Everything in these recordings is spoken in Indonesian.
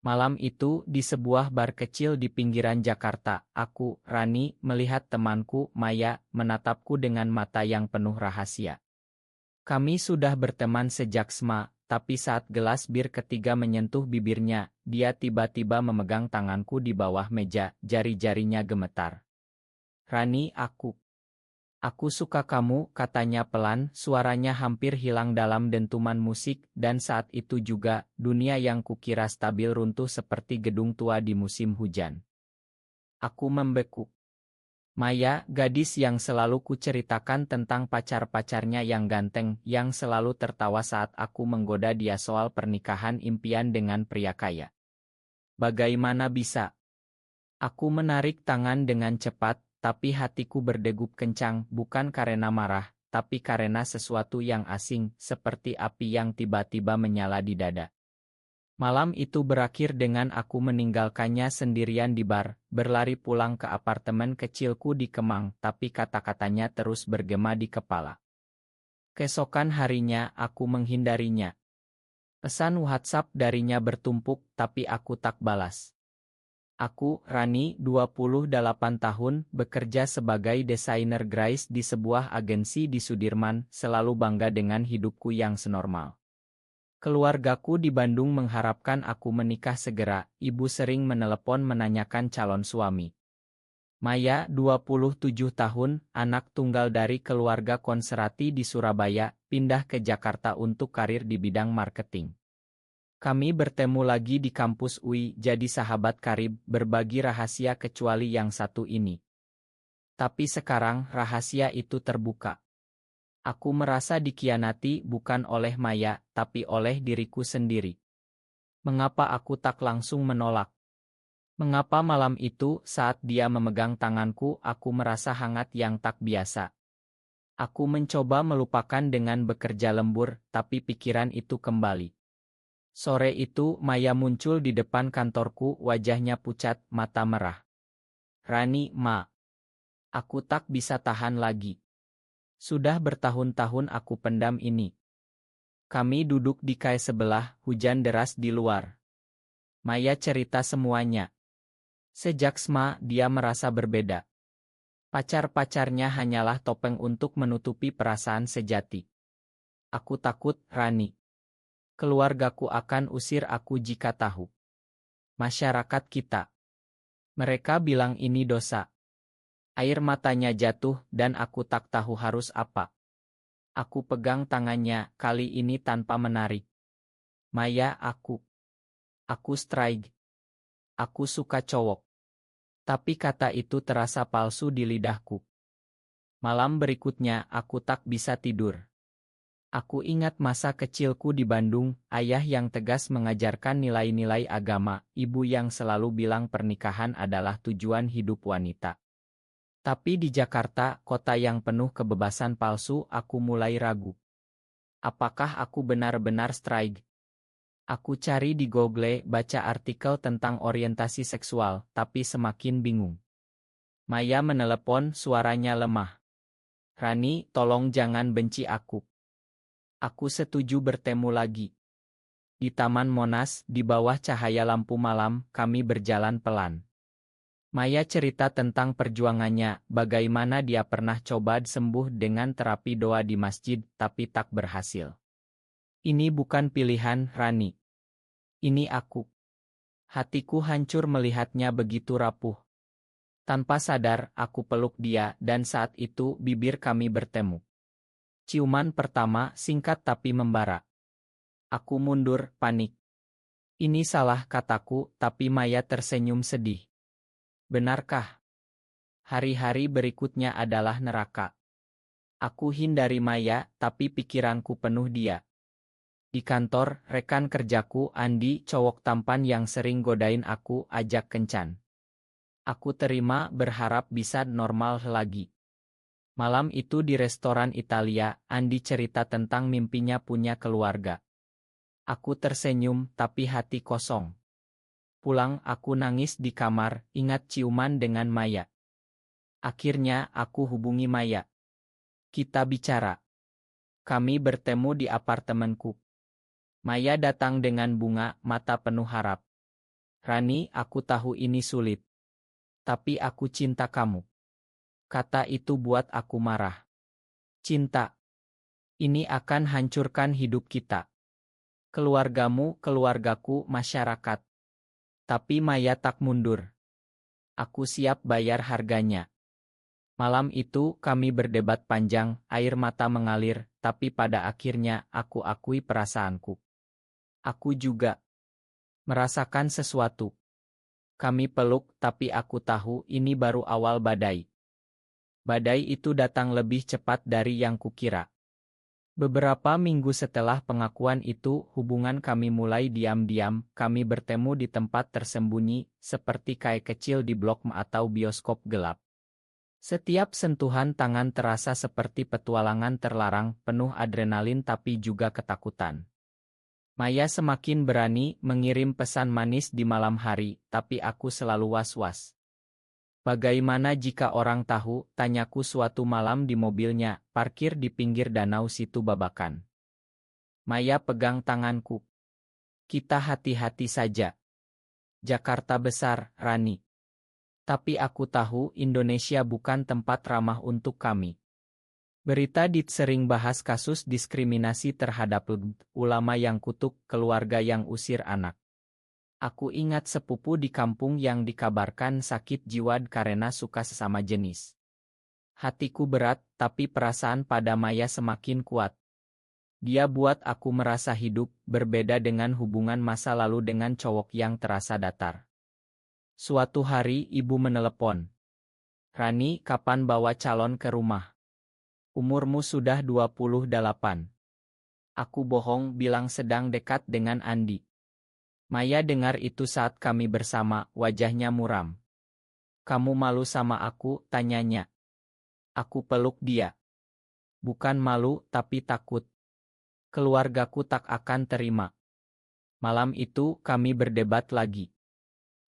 Malam itu, di sebuah bar kecil di pinggiran Jakarta, aku, Rani, melihat temanku, Maya, menatapku dengan mata yang penuh rahasia. Kami sudah berteman sejak SMA, tapi saat gelas bir ketiga menyentuh bibirnya, dia tiba-tiba memegang tanganku di bawah meja, jari-jarinya gemetar. Rani, aku suka kamu, katanya pelan, suaranya hampir hilang dalam dentuman musik, dan saat itu juga, dunia yang kukira stabil runtuh seperti gedung tua di musim hujan. Aku membeku. Maya, gadis yang selalu kuceritakan tentang pacar-pacarnya yang ganteng, yang selalu tertawa saat aku menggoda dia soal pernikahan impian dengan pria kaya. Bagaimana bisa? Aku menarik tangan dengan cepat, tapi hatiku berdegup kencang, bukan karena marah, tapi karena sesuatu yang asing, seperti api yang tiba-tiba menyala di dada. Malam itu berakhir dengan aku meninggalkannya sendirian di bar, berlari pulang ke apartemen kecilku di Kemang, tapi kata-katanya terus bergema di kepala. Keesokan harinya, aku menghindarinya. Pesan WhatsApp darinya bertumpuk, tapi aku tak balas. Aku, Rani, 28 tahun, bekerja sebagai desainer grafis di sebuah agensi di Sudirman, selalu bangga dengan hidupku yang senormal. Keluargaku di Bandung mengharapkan aku menikah segera, ibu sering menelepon menanyakan calon suami. Maya, 27 tahun, anak tunggal dari keluarga konserati di Surabaya, pindah ke Jakarta untuk karir di bidang marketing. Kami bertemu lagi di kampus UI, jadi sahabat karib, berbagi rahasia kecuali yang satu ini. Tapi sekarang, rahasia itu terbuka. Aku merasa dikhianati bukan oleh Maya, tapi oleh diriku sendiri. Mengapa aku tak langsung menolak? Mengapa malam itu, saat dia memegang tanganku, aku merasa hangat yang tak biasa? Aku mencoba melupakan dengan bekerja lembur, tapi pikiran itu kembali. Sore itu, Maya muncul di depan kantorku, wajahnya pucat, mata merah. Rani, aku tak bisa tahan lagi. Sudah bertahun-tahun aku pendam ini. Kami duduk di kai sebelah, hujan deras di luar. Maya cerita semuanya. Sejak SMA, dia merasa berbeda. Pacar-pacarnya hanyalah topeng untuk menutupi perasaan sejati. Aku takut, Rani. Keluargaku akan usir aku jika tahu. Masyarakat kita. Mereka bilang ini dosa. Air matanya jatuh dan aku tak tahu harus apa. Aku pegang tangannya, kali ini tanpa menarik. Maya, aku strike. Aku suka cowok. Tapi kata itu terasa palsu di lidahku. Malam berikutnya, aku tak bisa tidur. Aku ingat masa kecilku di Bandung, ayah yang tegas mengajarkan nilai-nilai agama, ibu yang selalu bilang pernikahan adalah tujuan hidup wanita. Tapi di Jakarta, kota yang penuh kebebasan palsu, aku mulai ragu. Apakah aku benar-benar strike? Aku cari di Google, baca artikel tentang orientasi seksual, tapi semakin bingung. Maya menelepon, suaranya lemah. Rani, tolong jangan benci aku. Aku setuju bertemu lagi. Di Taman Monas, di bawah cahaya lampu malam, kami berjalan pelan. Maya cerita tentang perjuangannya, bagaimana dia pernah coba sembuh dengan terapi doa di masjid, tapi tak berhasil. Ini bukan pilihan, Rani. Ini aku. Hatiku hancur melihatnya begitu rapuh. Tanpa sadar, aku peluk dia, dan saat itu bibir kami bertemu. Ciuman pertama singkat tapi membara. Aku mundur, panik. Ini salah kataku, tapi Maya tersenyum sedih. Benarkah? Hari-hari berikutnya adalah neraka. Aku hindari Maya, tapi pikiranku penuh dia. Di kantor, rekan kerjaku, Andi, cowok tampan yang sering godain aku, ajak kencan. Aku terima, berharap bisa normal lagi. Malam itu di restoran Italia, Andi cerita tentang mimpinya punya keluarga. Aku tersenyum, tapi hati kosong. Pulang, aku nangis di kamar, ingat ciuman dengan Maya. Akhirnya, aku hubungi Maya. Kita bicara. Kami bertemu di apartemenku. Maya datang dengan bunga, mata penuh harap. Rani, aku tahu ini sulit. Tapi aku cinta kamu. Kata itu buat aku marah. Cinta. Ini akan hancurkan hidup kita. Keluargamu, keluargaku, masyarakat. Tapi Maya tak mundur. Aku siap bayar harganya. Malam itu kami berdebat panjang, air mata mengalir, tapi pada akhirnya aku akui perasaanku. Aku juga merasakan sesuatu. Kami peluk, tapi aku tahu ini baru awal badai. Badai itu datang lebih cepat dari yang kukira. Beberapa minggu setelah pengakuan itu, hubungan kami mulai diam-diam, kami bertemu di tempat tersembunyi, seperti kayak kecil di blok M atau bioskop gelap. Setiap sentuhan tangan terasa seperti petualangan terlarang, penuh adrenalin tapi juga ketakutan. Maya semakin berani mengirim pesan manis di malam hari, tapi aku selalu was-was. Bagaimana jika orang tahu, tanyaku suatu malam di mobilnya, parkir di pinggir danau Situ Babakan. Maya pegang tanganku. Kita hati-hati saja. Jakarta besar, Rani. Tapi aku tahu Indonesia bukan tempat ramah untuk kami. Berita sering bahas kasus diskriminasi terhadap ulama yang kutuk, keluarga yang usir anak. Aku ingat sepupu di kampung yang dikabarkan sakit jiwa karena suka sesama jenis. Hatiku berat, tapi perasaan pada Maya semakin kuat. Dia buat aku merasa hidup, berbeda dengan hubungan masa lalu dengan cowok yang terasa datar. Suatu hari ibu menelepon. Rani, kapan bawa calon ke rumah? Umurmu sudah 28. Aku bohong, bilang sedang dekat dengan Andi. Maya dengar itu saat kami bersama, wajahnya muram. Kamu malu sama aku, tanyanya. Aku peluk dia. Bukan malu, tapi takut. Keluargaku tak akan terima. Malam itu kami berdebat lagi.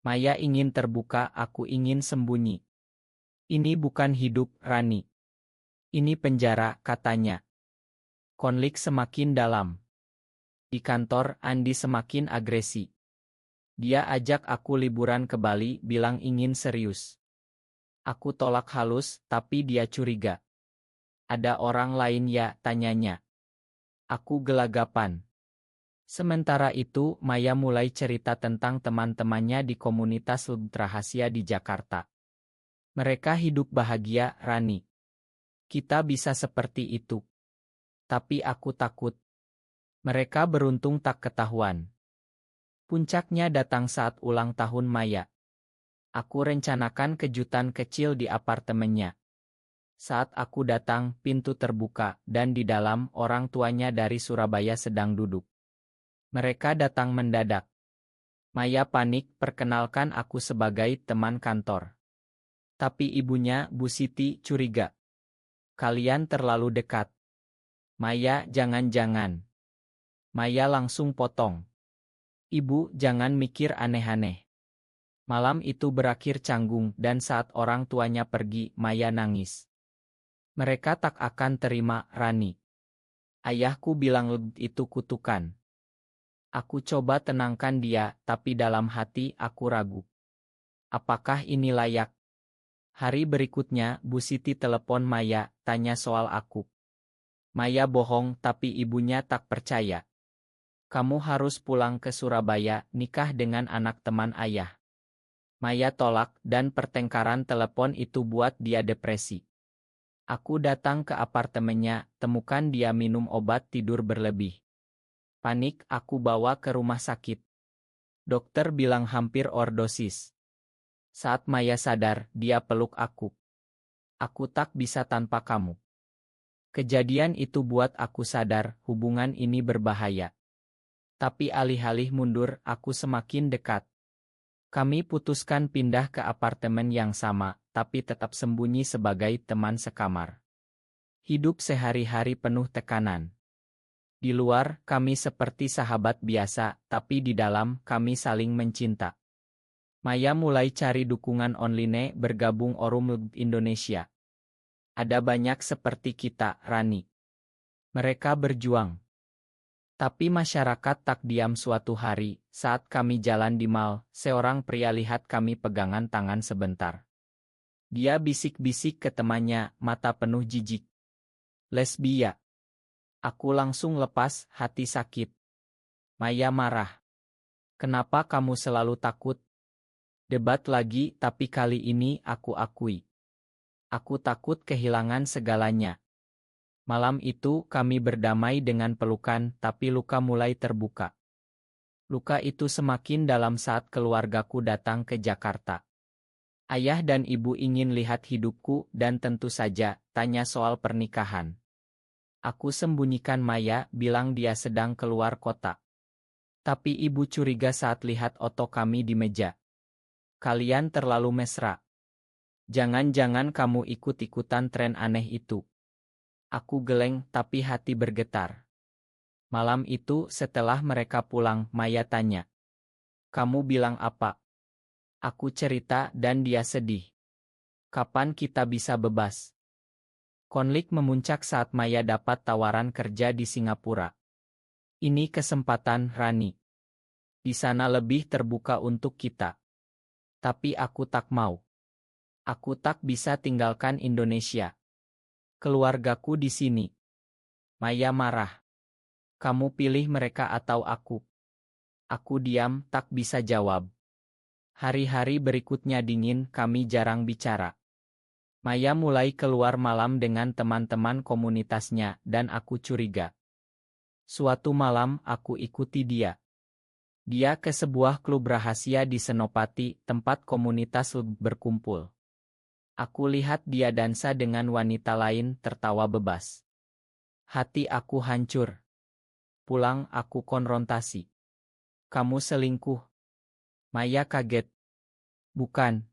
Maya ingin terbuka, aku ingin sembunyi. Ini bukan hidup, Rani. Ini penjara, katanya. Konflik semakin dalam. Di kantor, Andi semakin agresi. Dia ajak aku liburan ke Bali, bilang ingin serius. Aku tolak halus, tapi dia curiga. Ada orang lain ya, tanyanya. Aku gelagapan. Sementara itu, Maya mulai cerita tentang teman-temannya di komunitas rahasia di Jakarta. Mereka hidup bahagia, Rani. Kita bisa seperti itu. Tapi aku takut. Mereka beruntung tak ketahuan. Puncaknya datang saat ulang tahun Maya. Aku rencanakan kejutan kecil di apartemennya. Saat aku datang, pintu terbuka, dan di dalam orang tuanya dari Surabaya sedang duduk. Mereka datang mendadak. Maya panik, perkenalkan aku sebagai teman kantor. Tapi ibunya, Bu Siti, curiga. Kalian terlalu dekat. Maya, jangan-jangan. Maya langsung potong. Ibu, jangan mikir aneh-aneh. Malam itu berakhir canggung dan saat orang tuanya pergi, Maya nangis. Mereka tak akan terima, Rani. Ayahku bilang itu kutukan. Aku coba tenangkan dia, tapi dalam hati aku ragu. Apakah ini layak? Hari berikutnya, Bu Siti telepon Maya, tanya soal aku. Maya bohong, tapi ibunya tak percaya. Kamu harus pulang ke Surabaya, nikah dengan anak teman ayah. Maya tolak, dan pertengkaran telepon itu buat dia depresi. Aku datang ke apartemennya, temukan dia minum obat tidur berlebih. Panik, aku bawa ke rumah sakit. Dokter bilang hampir overdosis. Saat Maya sadar, dia peluk aku. Aku tak bisa tanpa kamu. Kejadian itu buat aku sadar, hubungan ini berbahaya. Tapi alih-alih mundur, aku semakin dekat. Kami putuskan pindah ke apartemen yang sama, tapi tetap sembunyi sebagai teman sekamar. Hidup sehari-hari penuh tekanan. Di luar, kami seperti sahabat biasa, tapi di dalam, kami saling mencinta. Maya mulai cari dukungan online, bergabung Orum Indonesia. Ada banyak seperti kita, Rani. Mereka berjuang. Tapi masyarakat tak diam suatu hari, saat kami jalan di mal, seorang pria lihat kami pegangan tangan sebentar. Dia bisik-bisik ke temannya, mata penuh jijik. Lesbia. Aku langsung lepas, hati sakit. Maya marah. Kenapa kamu selalu takut? Debat lagi, tapi kali ini aku akui. Aku takut kehilangan segalanya. Malam itu kami berdamai dengan pelukan, tapi luka mulai terbuka. Luka itu semakin dalam saat keluargaku datang ke Jakarta. Ayah dan ibu ingin lihat hidupku dan tentu saja tanya soal pernikahan. Aku sembunyikan Maya, bilang dia sedang keluar kota. Tapi ibu curiga saat lihat oto kami di meja. Kalian terlalu mesra. Jangan-jangan kamu ikut-ikutan tren aneh itu. Aku geleng tapi hati bergetar. Malam itu setelah mereka pulang, Maya tanya. Kamu bilang apa? Aku cerita dan dia sedih. Kapan kita bisa bebas? Konflik memuncak saat Maya dapat tawaran kerja di Singapura. Ini kesempatan, Rani. Di sana lebih terbuka untuk kita. Tapi aku tak mau. Aku tak bisa tinggalkan Indonesia. Keluargaku di sini. Maya marah. Kamu pilih mereka atau aku? Aku diam, tak bisa jawab. Hari-hari berikutnya dingin, kami jarang bicara. Maya mulai keluar malam dengan teman-teman komunitasnya dan aku curiga. Suatu malam aku ikuti dia. Dia ke sebuah klub rahasia di Senopati, tempat komunitas berkumpul. Aku lihat dia dansa dengan wanita lain, tertawa bebas. Hati aku hancur. Pulang aku konfrontasi. Kamu selingkuh? Maya kaget. Bukan.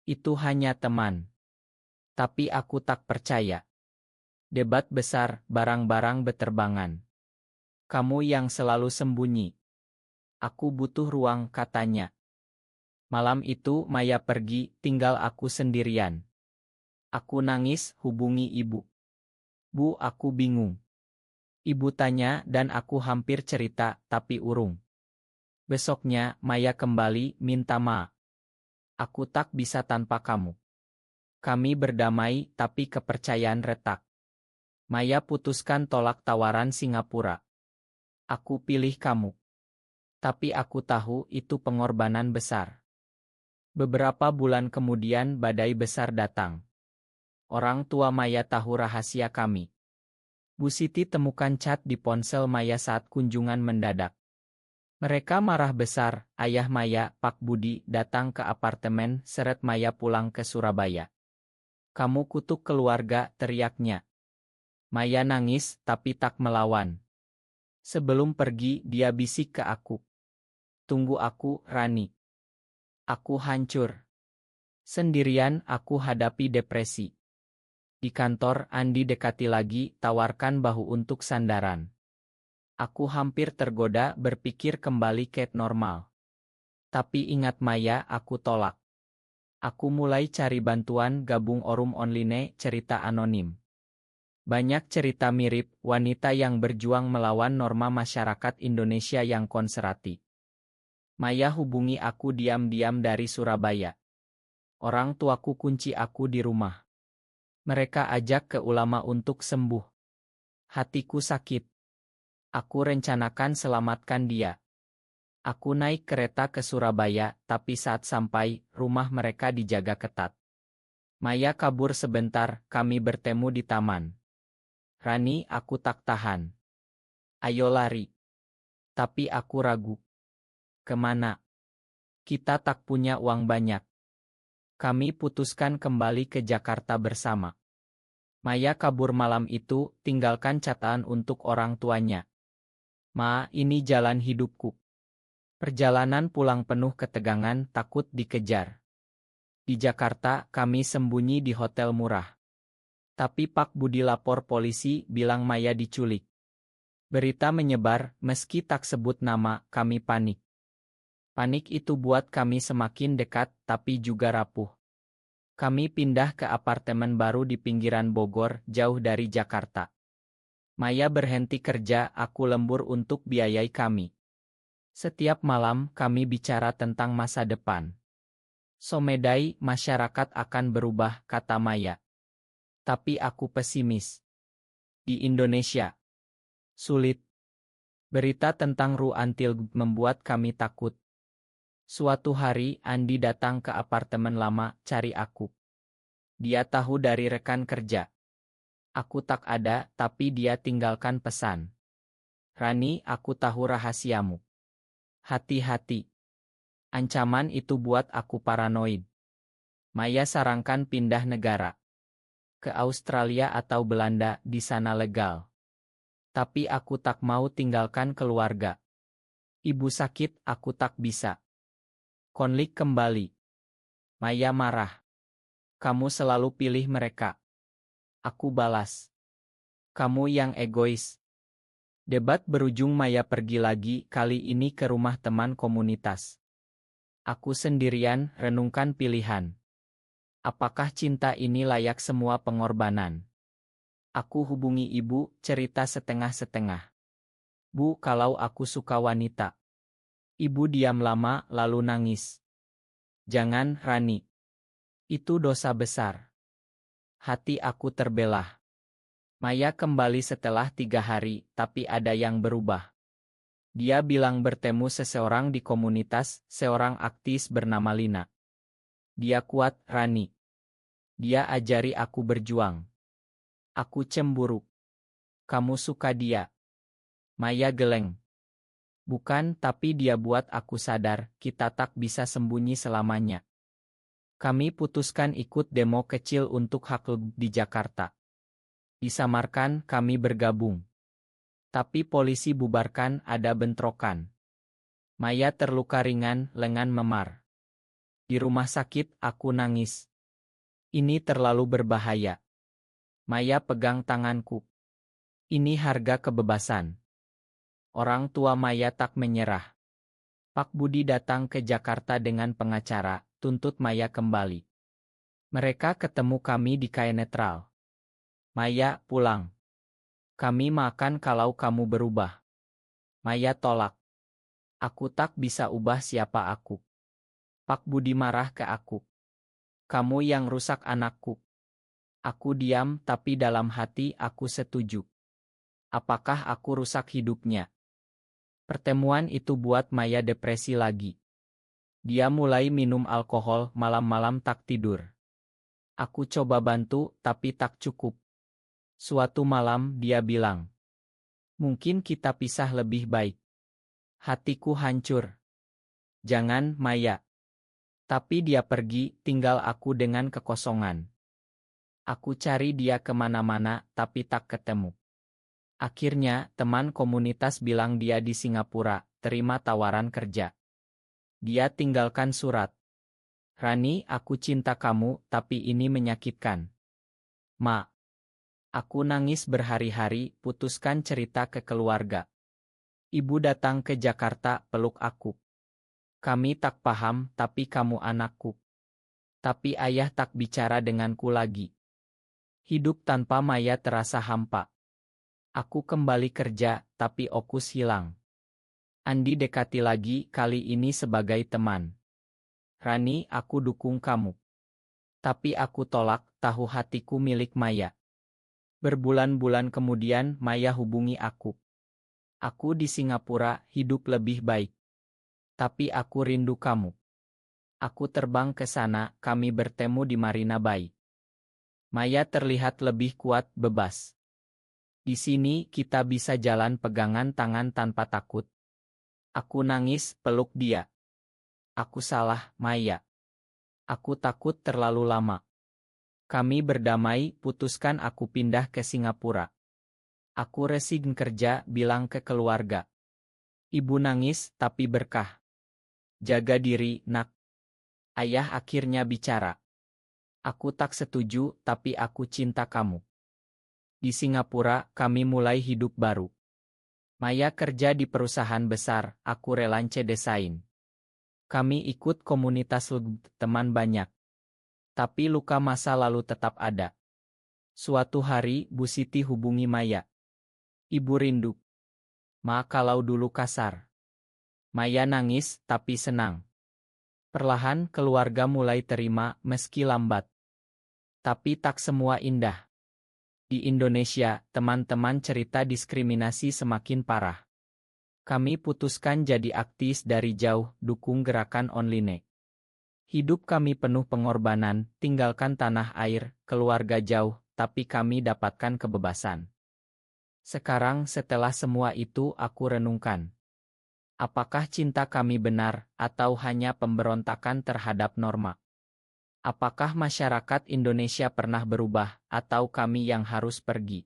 Itu hanya teman. Tapi aku tak percaya. Debat besar, barang-barang beterbangan. Kamu yang selalu sembunyi. Aku butuh ruang, katanya. Malam itu Maya pergi, tinggal aku sendirian. Aku nangis, hubungi ibu. Bu, aku bingung. Ibu tanya dan aku hampir cerita, tapi urung. Besoknya, Maya kembali, minta maaf. Aku tak bisa tanpa kamu. Kami berdamai, tapi kepercayaan retak. Maya putuskan tolak tawaran Singapura. Aku pilih kamu. Tapi aku tahu itu pengorbanan besar. Beberapa bulan kemudian badai besar datang. Orang tua Maya tahu rahasia kami. Bu Siti temukan cat di ponsel Maya saat kunjungan mendadak. Mereka marah besar, ayah Maya, Pak Budi, datang ke apartemen, seret Maya pulang ke Surabaya. Kamu kutuk keluarga, teriaknya. Maya nangis, tapi tak melawan. Sebelum pergi, dia bisik ke aku. Tunggu aku, Rani. Aku hancur. Sendirian aku hadapi depresi. Di kantor, Andi dekati lagi, tawarkan bahu untuk sandaran. Aku hampir tergoda berpikir kembali ke normal. Tapi ingat Maya, aku tolak. Aku mulai cari bantuan, gabung forum online cerita anonim. Banyak cerita mirip, wanita yang berjuang melawan norma masyarakat Indonesia yang konservatif. Maya hubungi aku diam-diam dari Surabaya. Orang tuaku kunci aku di rumah. Mereka ajak ke ulama untuk sembuh. Hatiku sakit. Aku rencanakan selamatkan dia. Aku naik kereta ke Surabaya, tapi saat sampai, rumah mereka dijaga ketat. Maya kabur sebentar, kami bertemu di taman. Rani, aku tak tahan. Ayo lari. Tapi aku ragu. Kemana? Kita tak punya uang banyak. Kami putuskan kembali ke Jakarta bersama. Maya kabur malam itu, tinggalkan catatan untuk orang tuanya. Ma, ini jalan hidupku. Perjalanan pulang penuh ketegangan, takut dikejar. Di Jakarta, kami sembunyi di hotel murah. Tapi Pak Budi lapor polisi, bilang Maya diculik. Berita menyebar, meski tak sebut nama, kami panik. Panik itu buat kami semakin dekat, tapi juga rapuh. Kami pindah ke apartemen baru di pinggiran Bogor, jauh dari Jakarta. Maya berhenti kerja, aku lembur untuk biayai kami. Setiap malam kami bicara tentang masa depan. Somedai, masyarakat akan berubah, kata Maya. Tapi aku pesimis. Di Indonesia. Sulit. Berita tentang Ru Antil membuat kami takut. Suatu hari, Andi datang ke apartemen lama, cari aku. Dia tahu dari rekan kerja. Aku tak ada, tapi dia tinggalkan pesan. Rani, aku tahu rahasiamu. Hati-hati. Ancaman itu buat aku paranoid. Maya sarankan pindah negara. Ke Australia atau Belanda, di sana legal. Tapi aku tak mau tinggalkan keluarga. Ibu sakit, aku tak bisa. Konflik kembali. Maya marah. Kamu selalu pilih mereka. Aku balas. Kamu yang egois. Debat berujung, Maya pergi lagi, kali ini ke rumah teman komunitas. Aku sendirian, renungkan pilihan. Apakah cinta ini layak semua pengorbanan? Aku hubungi ibu, cerita setengah-setengah. Bu, kalau aku suka wanita. Ibu diam lama, lalu nangis. Jangan, Rani. Itu dosa besar. Hati aku terbelah. Maya kembali setelah 3 hari, tapi ada yang berubah. Dia bilang bertemu seseorang di komunitas, seorang aktis bernama Lina. Dia kuat, Rani. Dia ajari aku berjuang. Aku cemburu. Kamu suka dia? Maya geleng. Bukan, tapi dia buat aku sadar, kita tak bisa sembunyi selamanya. Kami putuskan ikut demo kecil untuk hak di Jakarta. Disamarkan, kami bergabung. Tapi polisi bubarkan, ada bentrokan. Maya terluka ringan, lengan memar. Di rumah sakit, aku nangis. Ini terlalu berbahaya. Maya pegang tanganku. Ini harga kebebasan. Orang tua Maya tak menyerah. Pak Budi datang ke Jakarta dengan pengacara, tuntut Maya kembali. Mereka ketemu kami di KAI Netral. Maya, pulang. Kami makan kalau kamu berubah. Maya tolak. Aku tak bisa ubah siapa aku. Pak Budi marah ke aku. Kamu yang rusak anakku. Aku diam, tapi dalam hati aku setuju. Apakah aku rusak hidupnya? Pertemuan itu buat Maya depresi lagi. Dia mulai minum alkohol, malam-malam tak tidur. Aku coba bantu, tapi tak cukup. Suatu malam dia bilang, mungkin kita pisah lebih baik. Hatiku hancur. Jangan, Maya. Tapi dia pergi, tinggal aku dengan kekosongan. Aku cari dia kemana-mana, tapi tak ketemu. Akhirnya, teman komunitas bilang dia di Singapura, terima tawaran kerja. Dia tinggalkan surat. Rani, aku cinta kamu, tapi ini menyakitkan. Ma. Aku nangis berhari-hari, putuskan cerita ke keluarga. Ibu datang ke Jakarta, peluk aku. Kami tak paham, tapi kamu anakku. Tapi ayah tak bicara denganku lagi. Hidup tanpa Maya terasa hampa. Aku kembali kerja, tapi Okus hilang. Andi dekati lagi, kali ini sebagai teman. Rani, aku dukung kamu. Tapi aku tolak, tahu hatiku milik Maya. Berbulan-bulan kemudian, Maya hubungi aku. Aku di Singapura, hidup lebih baik. Tapi aku rindu kamu. Aku terbang ke sana, kami bertemu di Marina Bay. Maya terlihat lebih kuat, bebas. Di sini, kita bisa jalan pegangan tangan tanpa takut. Aku nangis, peluk dia. Aku salah, Maya. Aku takut terlalu lama. Kami berdamai, putuskan aku pindah ke Singapura. Aku resign kerja, bilang ke keluarga. Ibu nangis, tapi berkah. Jaga diri, nak. Ayah akhirnya bicara. Aku tak setuju, tapi aku cinta kamu. Di Singapura, kami mulai hidup baru. Maya kerja di perusahaan besar, aku relance desain. Kami ikut komunitas teman banyak. Tapi luka masa lalu tetap ada. Suatu hari, Bu Siti hubungi Maya. Ibu rindu. Ma kalau dulu kasar. Maya nangis, tapi senang. Perlahan keluarga mulai terima meski lambat. Tapi tak semua indah. Di Indonesia, teman-teman cerita diskriminasi semakin parah. Kami putuskan jadi aktivis dari jauh, dukung gerakan online. Hidup kami penuh pengorbanan, tinggalkan tanah air, keluarga jauh, tapi kami dapatkan kebebasan. Sekarang setelah semua itu aku renungkan. Apakah cinta kami benar, atau hanya pemberontakan terhadap norma? Apakah masyarakat Indonesia pernah berubah, atau kami yang harus pergi?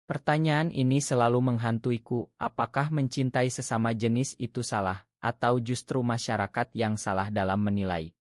Pertanyaan ini selalu menghantuiku, apakah mencintai sesama jenis itu salah, atau justru masyarakat yang salah dalam menilai?